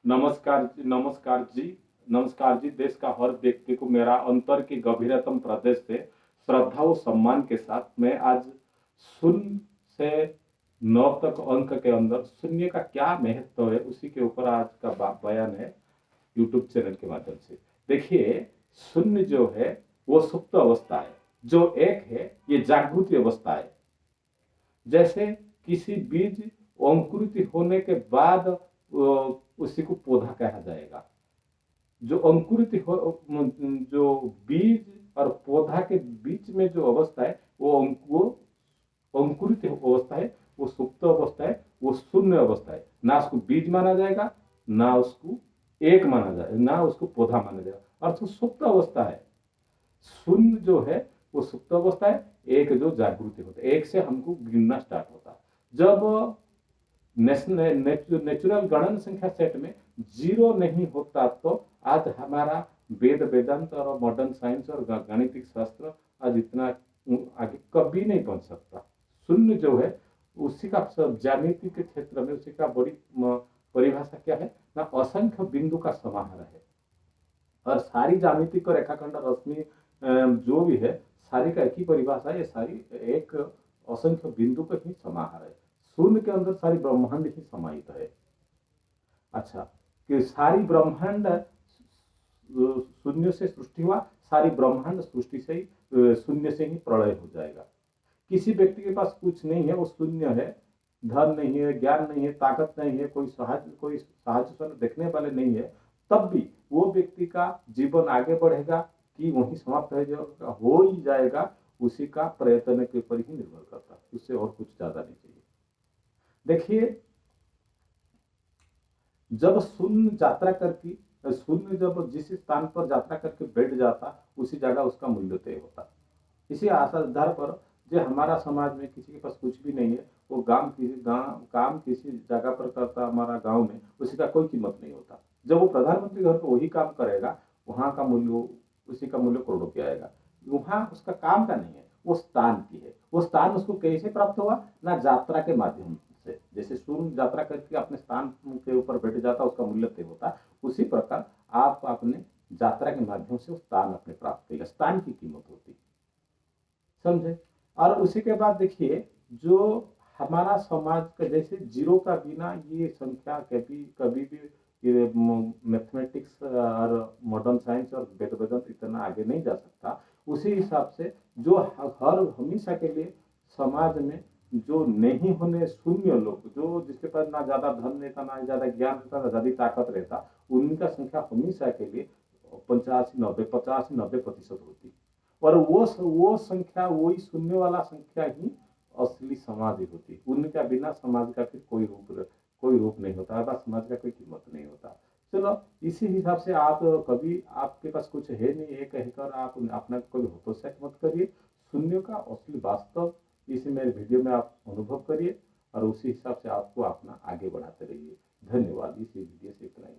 नमस्कार जी। नमस्कार जी। देश का हर व्यक्ति को मेरा अंतर के गभीरतम प्रदेश से श्रद्धा व सम्मान के साथ मैं आज शून्य से 9 तक अंक के अंदर शून्य का क्या महत्व है उसी के ऊपर आज का बयान है यूट्यूब चैनल के माध्यम से। देखिए, शून्य जो है वो सुप्त अवस्था है, जो एक है ये जागृति अवस्था है। जैसे किसी बीज अंकुरित होने के बाद उसी को पौधा कहा जाएगा। जो अंकुरित हो, जो बीज और पौधा के बीच में जो अवस्था है वो अंकुरित अवस्था है, वो सुप्त अवस्था है, वो शून्य अवस्था है। ना उसको बीज माना जाएगा, ना उसको एक माना जाएगा, ना उसको पौधा माना जाएगा, अर्थात सुप्त अवस्था है। शून्य जो है वो सुप्त अवस्था है, एक जो जागृति होता है, एक से हमको गिनना स्टार्ट होता है। जब नेचुरल गणन संख्या सेट में 0 नहीं होता तो आज हमारा वेदांत और मॉडर्न साइंस और गणितिक शास्त्र आज इतना आगे कभी नहीं पहुंच सकता। शून्य जो है उसी का ज्यामिति के क्षेत्र में उसी का बड़ी परिभाषा क्या है ना, असंख्य बिंदु का समाहार है। और सारी ज्यामितिक और रेखाखंड रश्मि जो भी है सारी का एक ही परिभाषा है, ये सारी एक असंख्य बिंदु का ही समाहार है। शून्य के अंदर सारी ब्रह्मांड ही समाहित है। अच्छा, कि सारी ब्रह्मांड शून्य से सृष्टि हुआ, सारी ब्रह्मांड सृष्टि से ही शून्य से ही प्रलय हो जाएगा। किसी व्यक्ति के पास कुछ नहीं है, वो शून्य है, धन नहीं है, ज्ञान नहीं है, ताकत नहीं है, कोई साहस देखने वाले नहीं है, तब भी वो व्यक्ति का जीवन आगे बढ़ेगा कि वहीं समाप्त हो ही जाएगा, उसी का प्रयत्न के ऊपर ही निर्भर करता है, उससे और कुछ ज्यादा नहीं चाहिए। देखिए, जब शून्य यात्रा करके शून्य जब जिस स्थान पर यात्रा करके बैठ जाता उसी जगह उसका मूल्य तय होता। इसी आधार पर जो हमारा समाज में किसी के पास कुछ भी नहीं है, वो काम किसी जगह पर करता हमारा गांव में, उसी का कोई कीमत नहीं होता। जब वो प्रधानमंत्री घर पर वही काम करेगा, वहां का मूल्य उसी का मूल्य करोड़ों की आएगा। वहां उसका काम का नहीं है, वो स्थान की है। वो स्थान उसको कैसे प्राप्त हुआ ना, यात्रा के माध्यम से। जैसे शून्य यात्रा करके अपने स्थान के ऊपर बैठ जाता, उसका मूल्य तय होता, उसी प्रकार आप अपने यात्रा के माध्यम से स्थान अपने प्राप्त करेगा, स्थान की कीमत होती, समझे। और उसी के बाद देखिए, जो हमारा समाज का जैसे 0 का बिना ये संख्या कभी कभी भी ये मैथमेटिक्स और मॉडर्न साइंस और वेदांत इतना आगे नहीं जा सकता। उसी हिसाब से जो हर हमेशा के लिए समाज में जो नहीं होने शून्य लोग, जो जिसके पास ना ज्यादा धन रहता, ना ज्यादा ज्ञान रहता, ना ज्यादा ताकत रहता, उनका संख्या हमेशा के लिए 85-90% होती। और वो संख्या, वही शून्य वाला संख्या ही असली समाज होती। उनका बिना समाज का फिर कोई रूप नहीं होता, बस समाज का कोई कीमत नहीं होता। चलो, इसी हिसाब से आप कभी आपके पास कुछ है नहीं ये कहकर आप अपना कोई हतोत्साहित मत करिए। शून्य का असली वास्तव इसी मेरे वीडियो में आप अनुभव करिए और उसी हिसाब से आपको अपना आगे बढ़ाते रहिए। धन्यवाद। इसी वीडियो से इतना ही।